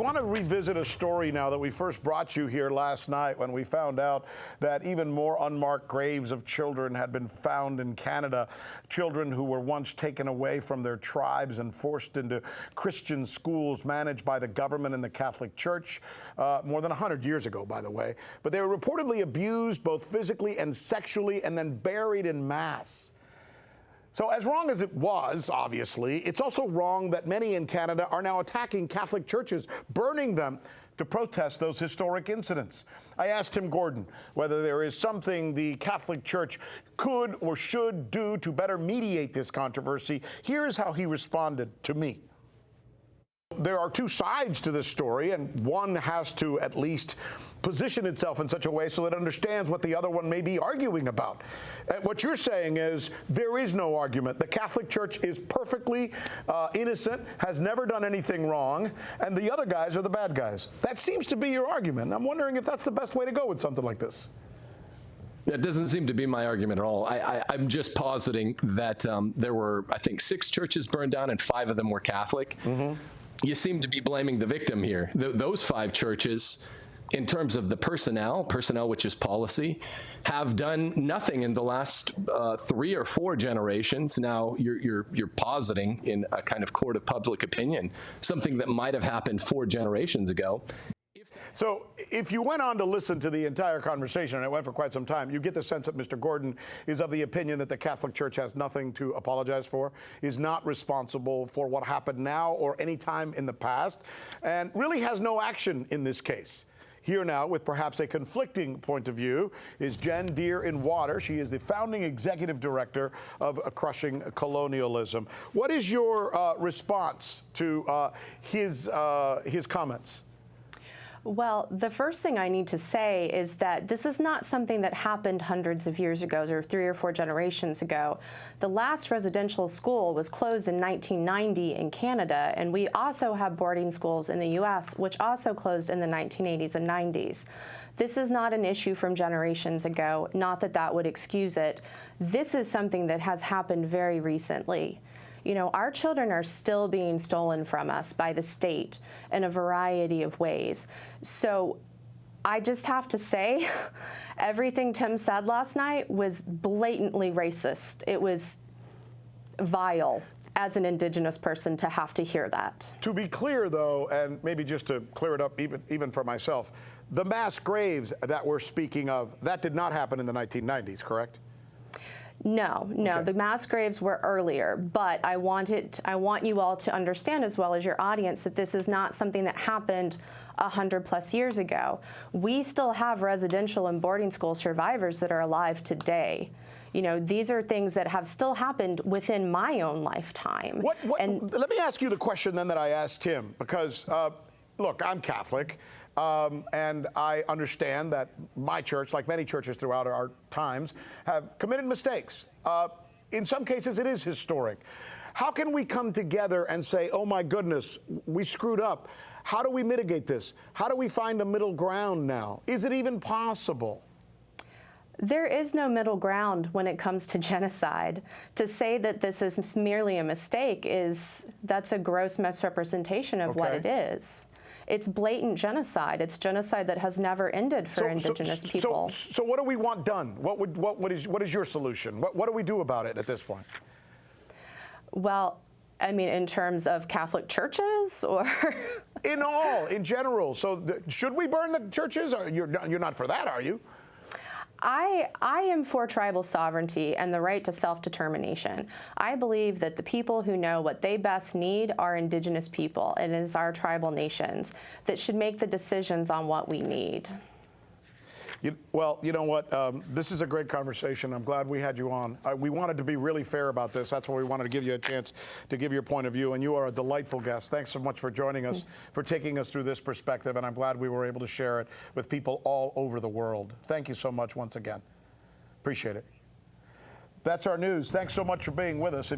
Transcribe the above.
want to revisit a story now that we first brought you here last night when we found out that even more unmarked graves of children had been found in Canada. Children who were once taken away from their tribes and forced into Christian schools managed by the government and the Catholic Church more than 100 years ago, by the way. But they were reportedly abused both physically and sexually and then buried in mass. So as wrong as it was, obviously, it's also wrong that many in Canada are now attacking Catholic churches, burning them to protest those historic incidents. I asked Tim Gordon whether there is something the Catholic Church could or should do to better mediate this controversy. Here's how he responded to me. There are two sides to this story, and one has to at least position itself in such a way so that it understands what the other one may be arguing about. And what you're saying is there is no argument. The Catholic Church is perfectly innocent, has never done anything wrong, and the other guys are the bad guys. That seems to be your argument. I'm wondering if that's the best way to go with something like this. That doesn't seem to be my argument at all. I'm just positing that there were, I think, 6 churches burned down and 5 of them were Catholic. Mm-hmm. You seem to be blaming the victim here. Those 5 churches, in terms of the personnel which is policy, have done nothing in the last 3 or 4 generations. Now you're positing in a kind of court of public opinion something that might have happened 4 generations ago. So if you went on to listen to the entire conversation, and it went for quite some time, you get the sense that Mr. Gordon is of the opinion that the Catholic Church has nothing to apologize for, is not responsible for what happened now or any time in the past, and really has no action in this case. Here now, with perhaps a conflicting point of view, is Jen Deerinwater. She is the founding executive director of Crushing Colonialism. What is your response to his comments? Well, the first thing I need to say is that this is not something that happened hundreds of years ago or 3 or 4 generations ago. The last residential school was closed in 1990 in Canada, and we also have boarding schools in the U.S., which also closed in the 1980s and 90s. This is not an issue from generations ago, not that that would excuse it. This is something that has happened very recently. You know, our children are still being stolen from us by the state in a variety of ways. So I just have to say, everything Tim said last night was blatantly racist. It was vile as an Indigenous person to have to hear that. To be clear, though, and maybe just to clear it up even for myself, the mass graves that we're speaking of, that did not happen in the 1990s, correct? No, okay. The mass graves were earlier, but I want you all to understand, as well as your audience, that this is not something that happened 100+ years ago. We still have residential and boarding school survivors that are alive today. You know, these are things that have still happened within my own lifetime. And let me ask you the question then that I asked him, because look, I'm Catholic. And I understand that my church, like many churches throughout our times, have committed mistakes. In some cases, it is historic. How can we come together and say, oh my goodness, we screwed up? How do we mitigate this? How do we find a middle ground now? Is it even possible? There is no middle ground when it comes to genocide. To say that this is merely a mistake that's a gross misrepresentation of what it is. It's blatant genocide. It's genocide that has never ended for Indigenous people. So what do we want done? What is your solution? What do we do about it at this point? Well, I mean, in terms of Catholic churches, or in general. So should we burn the churches? Or you're not for that, are you? I am for tribal sovereignty and the right to self-determination. I believe that the people who know what they best need are Indigenous people, and it is our tribal nations that should make the decisions on what we need. Well, you know what? This is a great conversation. I'm glad we had you on. We wanted to be really fair about this. That's why we wanted to give you a chance to give your point of view. And you are a delightful guest. Thanks so much for joining us, for taking us through this perspective. And I'm glad we were able to share it with people all over the world. Thank you so much once again. Appreciate it. That's our news. Thanks so much for being with us.